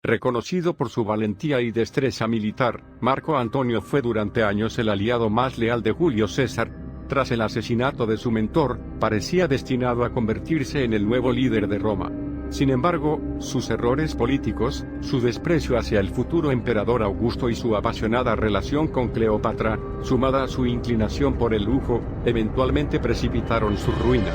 Reconocido por su valentía y destreza militar, Marco Antonio fue durante años el aliado más leal de Julio César. Tras el asesinato de su mentor, parecía destinado a convertirse en el nuevo líder de Roma. Sin embargo, sus errores políticos, su desprecio hacia el futuro emperador Augusto y su apasionada relación con Cleopatra, sumada a su inclinación por el lujo, eventualmente precipitaron su ruina.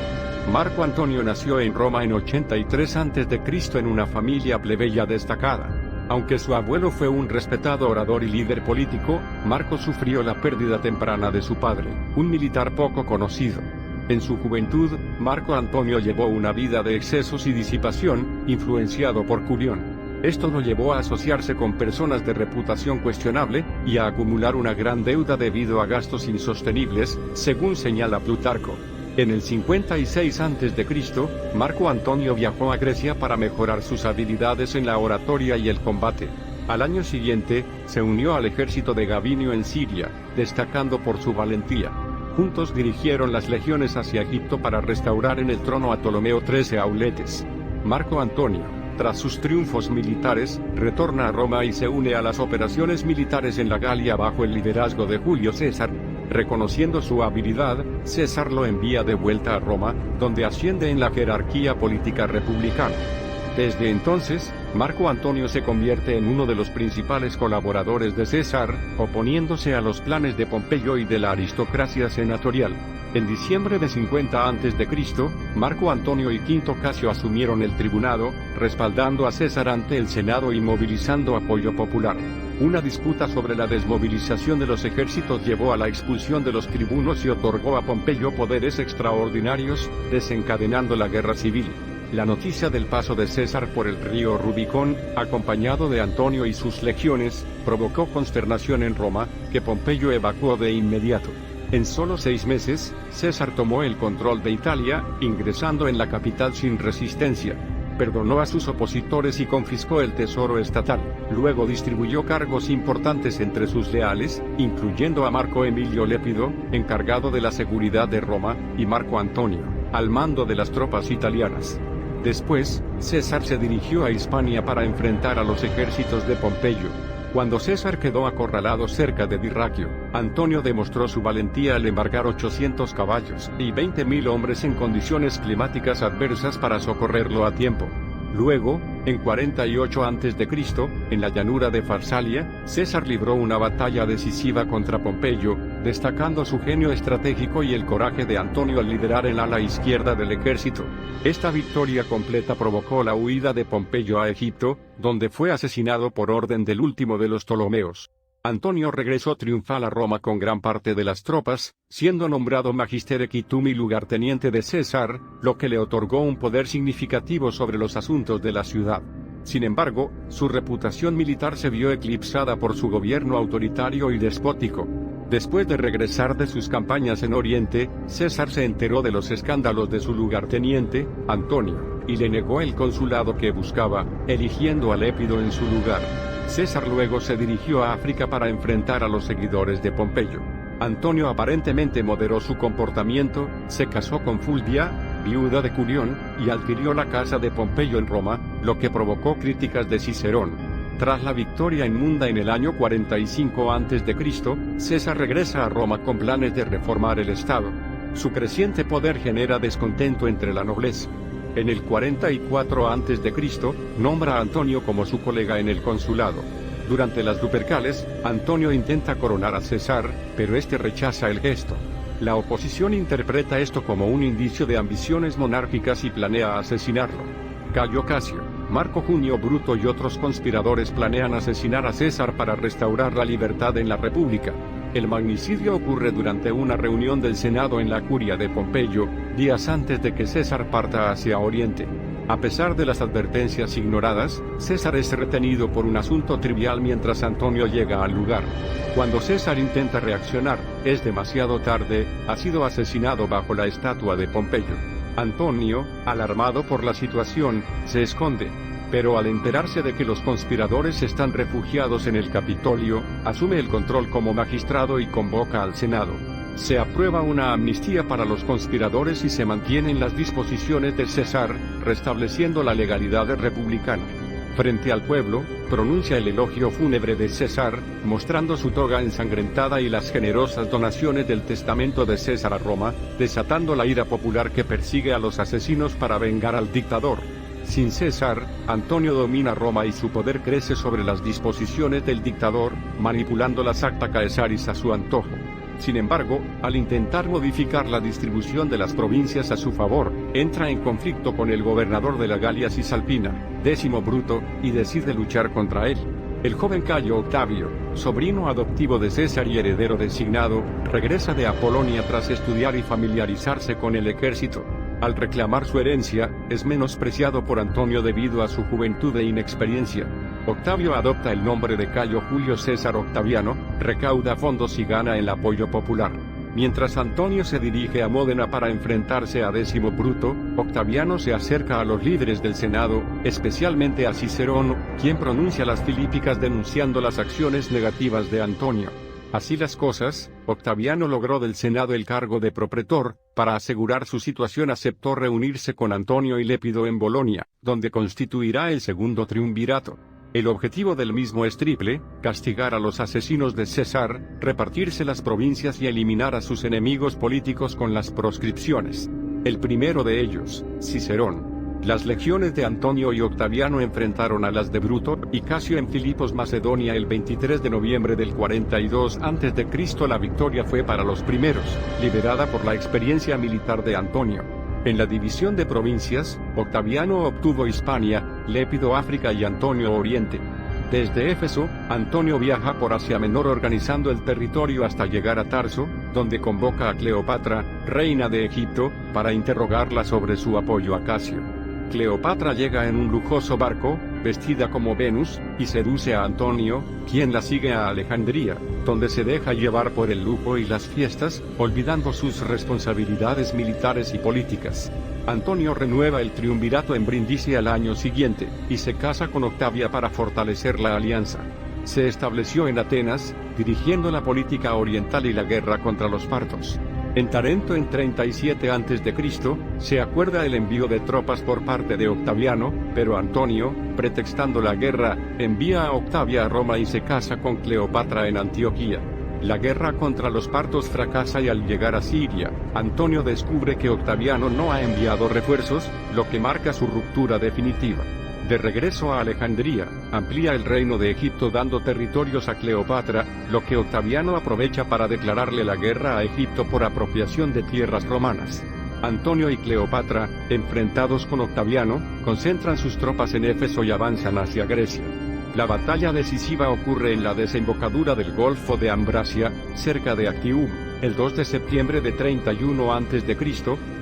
Marco Antonio nació en Roma en 83 a.C. en una familia plebeya destacada. Aunque su abuelo fue un respetado orador y líder político, Marco sufrió la pérdida temprana de su padre, un militar poco conocido. En su juventud, Marco Antonio llevó una vida de excesos y disipación, influenciado por Culión. Esto lo llevó a asociarse con personas de reputación cuestionable, y a acumular una gran deuda debido a gastos insostenibles, según señala Plutarco. En el 56 a.C., Marco Antonio viajó a Grecia para mejorar sus habilidades en la oratoria y el combate. Al año siguiente, se unió al ejército de Gabinio en Siria, destacando por su valentía. Juntos dirigieron las legiones hacia Egipto para restaurar en el trono a Ptolomeo XIII Auletes. Marco Antonio, tras sus triunfos militares, retorna a Roma y se une a las operaciones militares en la Galia bajo el liderazgo de Julio César. Reconociendo su habilidad, César lo envía de vuelta a Roma, donde asciende en la jerarquía política republicana. Desde entonces, Marco Antonio se convierte en uno de los principales colaboradores de César, oponiéndose a los planes de Pompeyo y de la aristocracia senatorial. En diciembre de 50 a.C., Marco Antonio y Quinto Casio asumieron el tribunado, respaldando a César ante el Senado y movilizando apoyo popular. Una disputa sobre la desmovilización de los ejércitos llevó a la expulsión de los tribunos y otorgó a Pompeyo poderes extraordinarios, desencadenando la guerra civil. La noticia del paso de César por el río Rubicón, acompañado de Antonio y sus legiones, provocó consternación en Roma, que Pompeyo evacuó de inmediato. En solo 6 meses, César tomó el control de Italia, ingresando en la capital sin resistencia. Perdonó a sus opositores y confiscó el tesoro estatal. Luego distribuyó cargos importantes entre sus leales, incluyendo a Marco Emilio Lépido, encargado de la seguridad de Roma, y Marco Antonio, al mando de las tropas italianas. Después, César se dirigió a Hispania para enfrentar a los ejércitos de Pompeyo. Cuando César quedó acorralado cerca de Dirraquio, Antonio demostró su valentía al embarcar 800 caballos y 20.000 hombres en condiciones climáticas adversas para socorrerlo a tiempo. Luego, en 48 a.C., en la llanura de Farsalia, César libró una batalla decisiva contra Pompeyo, destacando su genio estratégico y el coraje de Antonio al liderar el ala izquierda del ejército. Esta victoria completa provocó la huida de Pompeyo a Egipto, donde fue asesinado por orden del último de los Ptolomeos. Antonio regresó triunfal a Roma con gran parte de las tropas, siendo nombrado Magister Equitum y lugarteniente de César, lo que le otorgó un poder significativo sobre los asuntos de la ciudad. Sin embargo, su reputación militar se vio eclipsada por su gobierno autoritario y despótico. Después de regresar de sus campañas en Oriente, César se enteró de los escándalos de su lugarteniente, Antonio, y le negó el consulado que buscaba, eligiendo a Lépido en su lugar. César luego se dirigió a África para enfrentar a los seguidores de Pompeyo. Antonio aparentemente moderó su comportamiento, se casó con Fulvia, viuda de Culión, y adquirió la casa de Pompeyo en Roma, lo que provocó críticas de Cicerón. Tras la victoria en Munda en el año 45 a.C., César regresa a Roma con planes de reformar el Estado. Su creciente poder genera descontento entre la nobleza. En el 44 a.C., nombra a Antonio como su colega en el consulado. Durante las Lupercales, Antonio intenta coronar a César, pero este rechaza el gesto. La oposición interpreta esto como un indicio de ambiciones monárquicas y planea asesinarlo. Cayo Casio, Marco Junio Bruto y otros conspiradores planean asesinar a César para restaurar la libertad en la República. El magnicidio ocurre durante una reunión del Senado en la curia de Pompeyo, días antes de que César parta hacia Oriente. A pesar de las advertencias ignoradas, César es retenido por un asunto trivial mientras Antonio llega al lugar. Cuando César intenta reaccionar, es demasiado tarde, ha sido asesinado bajo la estatua de Pompeyo. Antonio, alarmado por la situación, se esconde. Pero al enterarse de que los conspiradores están refugiados en el Capitolio, asume el control como magistrado y convoca al Senado. Se aprueba una amnistía para los conspiradores y se mantienen las disposiciones de César, restableciendo la legalidad republicana. Frente al pueblo, pronuncia el elogio fúnebre de César, mostrando su toga ensangrentada y las generosas donaciones del testamento de César a Roma, desatando la ira popular que persigue a los asesinos para vengar al dictador. Sin César, Antonio domina Roma y su poder crece sobre las disposiciones del dictador, manipulando las acta caesaris a su antojo. Sin embargo, al intentar modificar la distribución de las provincias a su favor, entra en conflicto con el gobernador de la Galia Cisalpina, Décimo Bruto, y decide luchar contra él. El joven Cayo Octavio, sobrino adoptivo de César y heredero designado, regresa de Apolonia tras estudiar y familiarizarse con el ejército. Al reclamar su herencia, es menospreciado por Antonio debido a su juventud e inexperiencia. Octavio adopta el nombre de Cayo Julio César Octaviano, recauda fondos y gana el apoyo popular. Mientras Antonio se dirige a Módena para enfrentarse a Décimo Bruto, Octaviano se acerca a los líderes del Senado, especialmente a Cicerón, quien pronuncia las Filípicas denunciando las acciones negativas de Antonio. Así las cosas, Octaviano logró del Senado el cargo de propretor. Para asegurar su situación aceptó reunirse con Antonio y Lépido en Bolonia, donde constituirá el segundo triunvirato. El objetivo del mismo es triple: castigar a los asesinos de César, repartirse las provincias y eliminar a sus enemigos políticos con las proscripciones. El primero de ellos, Cicerón. Las legiones de Antonio y Octaviano enfrentaron a las de Bruto y Casio en Filipos, Macedonia el 23 de noviembre del 42 a.C. La victoria fue para los primeros, liderada por la experiencia militar de Antonio. En la división de provincias, Octaviano obtuvo Hispania, Lépido África y Antonio Oriente. Desde Éfeso, Antonio viaja por Asia Menor organizando el territorio hasta llegar a Tarso, donde convoca a Cleopatra, reina de Egipto, para interrogarla sobre su apoyo a Casio. Cleopatra llega en un lujoso barco, vestida como Venus, y seduce a Antonio, quien la sigue a Alejandría, donde se deja llevar por el lujo y las fiestas, olvidando sus responsabilidades militares y políticas. Antonio renueva el triunvirato en Brindisi al año siguiente, y se casa con Octavia para fortalecer la alianza. Se estableció en Atenas, dirigiendo la política oriental y la guerra contra los partos. En Tarento en 37 a.C., se acuerda el envío de tropas por parte de Octaviano, pero Antonio, pretextando la guerra, envía a Octavia a Roma y se casa con Cleopatra en Antioquía. La guerra contra los partos fracasa y al llegar a Siria, Antonio descubre que Octaviano no ha enviado refuerzos, lo que marca su ruptura definitiva. De regreso a Alejandría, amplía el reino de Egipto dando territorios a Cleopatra, lo que Octaviano aprovecha para declararle la guerra a Egipto por apropiación de tierras romanas. Antonio y Cleopatra, enfrentados con Octaviano, concentran sus tropas en Éfeso y avanzan hacia Grecia. La batalla decisiva ocurre en la desembocadura del Golfo de Ambracia, cerca de Actium, el 2 de septiembre de 31 a.C.,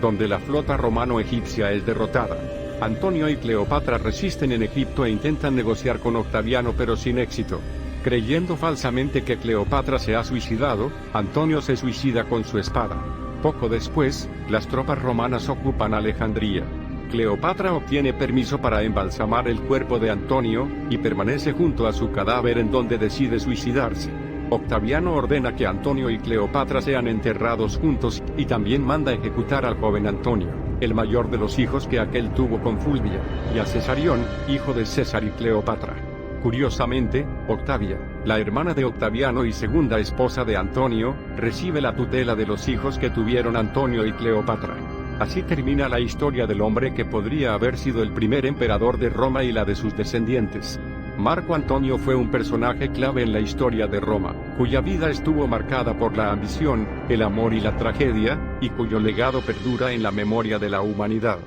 donde la flota romano-egipcia es derrotada. Antonio y Cleopatra resisten en Egipto e intentan negociar con Octaviano pero sin éxito. Creyendo falsamente que Cleopatra se ha suicidado, Antonio se suicida con su espada. Poco después, las tropas romanas ocupan Alejandría. Cleopatra obtiene permiso para embalsamar el cuerpo de Antonio, y permanece junto a su cadáver en donde decide suicidarse. Octaviano ordena que Antonio y Cleopatra sean enterrados juntos, y también manda ejecutar al joven Antonio, el mayor de los hijos que aquel tuvo con Fulvia, y a Cesarión, hijo de César y Cleopatra. Curiosamente, Octavia, la hermana de Octaviano y segunda esposa de Antonio, recibe la tutela de los hijos que tuvieron Antonio y Cleopatra. Así termina la historia del hombre que podría haber sido el primer emperador de Roma y la de sus descendientes. Marco Antonio fue un personaje clave en la historia de Roma, cuya vida estuvo marcada por la ambición, el amor y la tragedia, y cuyo legado perdura en la memoria de la humanidad.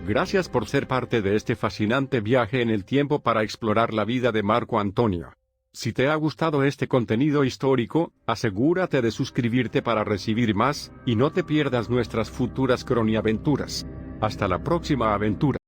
Gracias por ser parte de este fascinante viaje en el tiempo para explorar la vida de Marco Antonio. Si te ha gustado este contenido histórico, asegúrate de suscribirte para recibir más, y no te pierdas nuestras futuras croniaventuras. Hasta la próxima aventura.